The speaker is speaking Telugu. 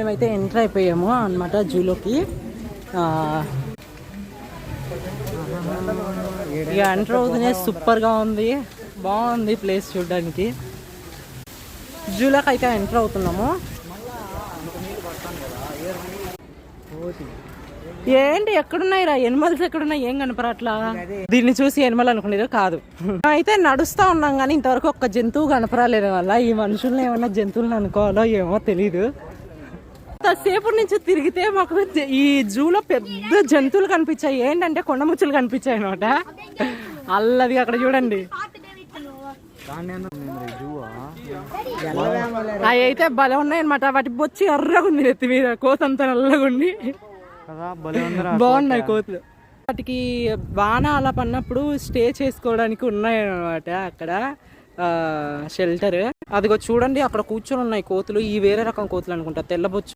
మేమైతే ఎంటర్ అయిపోయాము అన్నమాట జూలోకి. ఇక ఎంటర్ అవుతూనే సూపర్గా ఉంది, బాగుంది ప్లేస్ చూడడానికి. జూలోకి అయితే ఎంటర్ అవుతున్నాము. ఏంటి ఎక్కడున్నాయి రా ఎనిమల్స్, ఎక్కడున్నాయి ఏం కనపరట్లా. దీన్ని చూసి ఎనిమల్ అనుకునేది కాదు. అయితే నడుస్తూ ఉన్నాం కానీ ఇంతవరకు ఒక్క జంతువు కనపరాలేదు వల్ల ఈ మనుషుల్ని ఏమన్నా జంతువులను అనుకోవాలో ఏమో తెలీదు. సేపు నుంచి తిరిగితే మాకు ఈ జూలో పెద్ద జంతువులు కనిపించాయి. ఏంటంటే కొండముచ్చులు కనిపించాయి అనమాట. అల్లది అక్కడ చూడండి. అవి అయితే భలే ఉన్నాయన్నమాట. వాటి బొచ్చి ఎర్రగా ఉంది నెత్తి మీద, కోతంతా నల్లగా ఉండి బాగున్నాయి కోతులు. వాటికి వాన అలా పడినప్పుడు స్టే చేసుకోవడానికి ఉన్నాయి అన్నమాట అక్కడ షెల్టర్. అదిగో చూడండి అక్కడ కూర్చొని ఉన్నాయి కోతులు. ఈ వేరే రకం కోతులు అనుకుంటా, తెల్లబొచ్చు